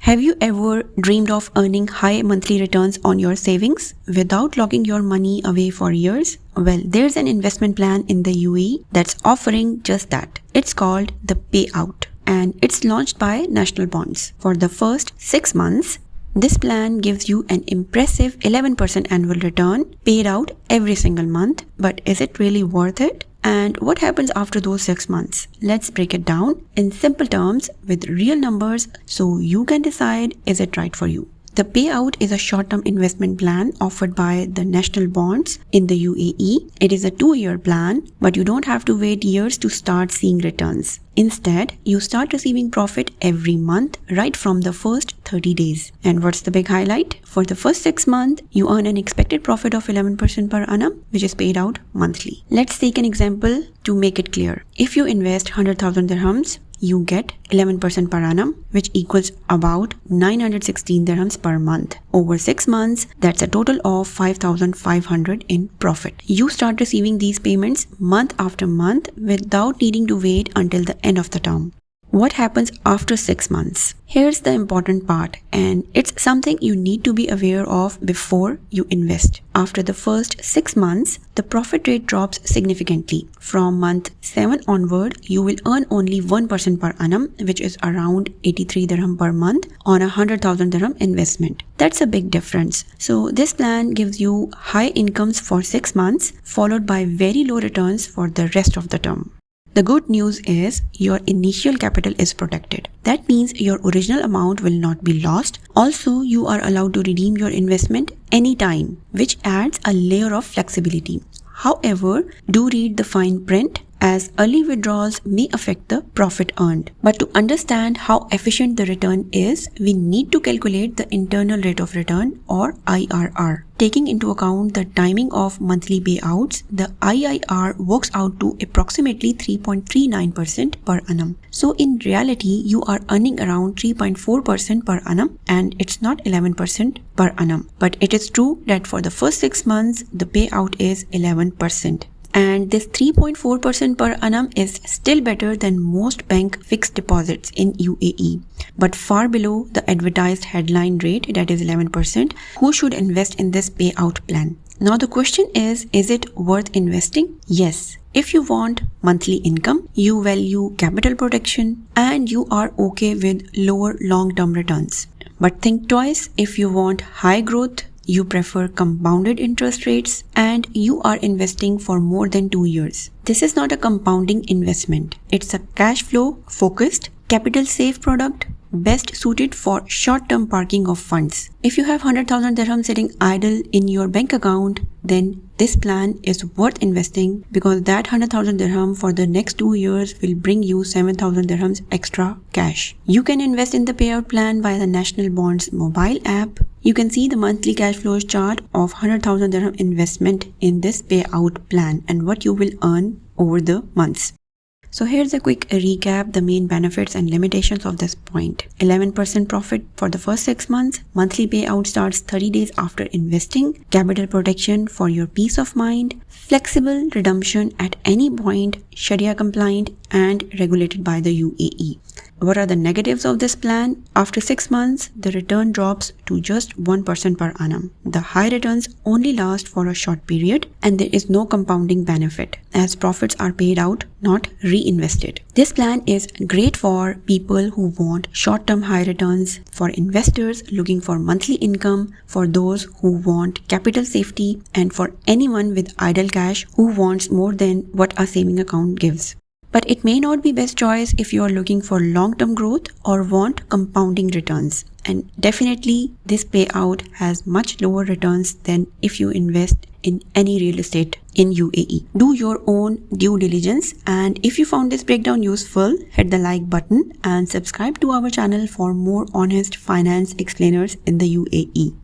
Have you ever dreamed of earning high monthly returns on your savings without locking your money away for years? Well, there's an investment plan in the UAE that's offering just that. It's called the Payout, and it's launched by National Bonds. For the first 6 months, this plan gives you an impressive 11% annual return paid out every single month. But is it really worth it? And what happens after those 6 months? Let's break it down in simple terms with real numbers so you can decide is it right for you. The Payout is a short-term investment plan offered by the National Bonds in the UAE. It is a 2-year plan, but you don't have to wait years to start seeing returns. Instead, you start receiving profit every month right from the first 30 days. And what's the big highlight? For the first 6 months, you earn an expected profit of 11% per annum, which is paid out monthly. Let's take an example to make it clear. If you invest 100,000 dirhams, you get 11% per annum, which equals about 916 dirhams per month. Over 6 months, that's a total of 5,500 in profit. You start receiving these payments month after month without needing to wait until the end of the term. What happens after 6 months? Here's the important part, and it's something you need to be aware of before you invest. After the first 6 months, the profit rate drops significantly. From month 7 onward, you will earn only 1% per annum, which is around 83 dirham per month on a 100,000 dirham investment. That's a big difference. So this plan gives you high incomes for 6 months, followed by very low returns for the rest of the term. The good news is your initial capital is protected. That means your original amount will not be lost. Also, you are allowed to redeem your investment anytime, which adds a layer of flexibility. However, do read the fine print, as early withdrawals may affect the profit earned. But to understand how efficient the return is, we need to calculate the internal rate of return, or IRR. Taking into account the timing of monthly payouts, the IRR works out to approximately 3.39% per annum. So in reality, you are earning around 3.4% per annum, and it's not 11% per annum. But it is true that for the first 6 months, the payout is 11%. And this 3.4% per annum is still better than most bank fixed deposits in UAE, but far below the advertised headline rate, that is 11%. Who should invest in this payout plan? Now the question is it worth investing? Yes. If you want monthly income, you value capital protection, and you are okay with lower long-term returns. But think twice if you want high growth, you prefer compounded interest rates, and you are investing for more than 2 years. This is not a compounding investment. It's a cash flow focused, capital safe product best suited for short-term parking of funds. If you have 100,000 dirhams sitting idle in your bank account, then this plan is worth investing, because that 100,000 dirham for the next 2 years will bring you 7,000 dirhams extra cash. You can invest in the payout plan via the National Bonds mobile app. You can see the monthly cash flows chart of 100,000 dirham investment in this payout plan and what you will earn over the months. So here's a quick recap, the main benefits and limitations of this point. 11% profit for the first 6 months. Monthly payout starts 30 days after investing. Capital protection for your peace of mind. Flexible redemption at any point. Sharia compliant and regulated by the UAE. What are the negatives of this plan? After 6 months, the return drops to just 1% per annum. The high returns only last for a short period, and there is no compounding benefit, as profits are paid out, not reinvested. This plan is great for people who want short-term high returns, for investors looking for monthly income, for those who want capital safety, and for anyone with idle cash who wants more than what a saving account gives. But it may not be best choice if you are looking for long-term growth or want compounding returns. And definitely this payout has much lower returns than if you invest in any real estate in UAE. Do your own due diligence, and if you found this breakdown useful, hit the like button and subscribe to our channel for more honest finance explainers in the UAE.